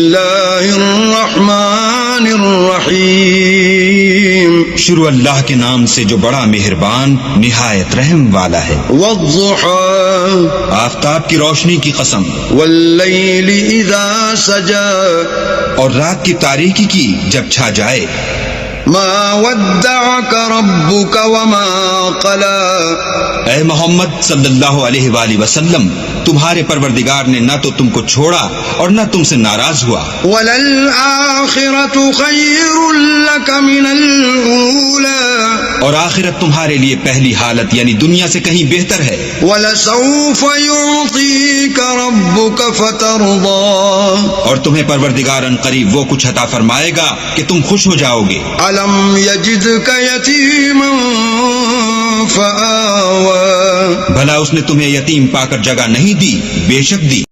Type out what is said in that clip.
اللہ الرحمن الرحیم، شروع اللہ کے نام سے جو بڑا مہربان نہایت رحم والا ہے۔ والضحى آفتاب کی روشنی کی قسم، واللیل اذا سجى اور رات کی تاریکی کی جب چھا جائے۔ ما ودعك ربك وما قلى، اے محمد صلی اللہ علیہ وآلہ وسلم، تمہارے پروردگار نے نہ تو تم کو چھوڑا اور نہ تم سے ناراض ہوا۔ وللآخرة خير لك من الأولى، اور آخرت تمہارے لیے پہلی حالت یعنی دنیا سے کہیں بہتر ہے۔ ولسوف يعطيك ربك فترضى، اور تمہیں پروردگار ان قریب وہ کچھ عطا فرمائے گا کہ تم خوش ہو جاؤ گے۔ ألم يجدك يتيما فآوى، بھلا اس نے تمہیں یتیم پا کر جگہ نہیں دی؟ بے شک دی۔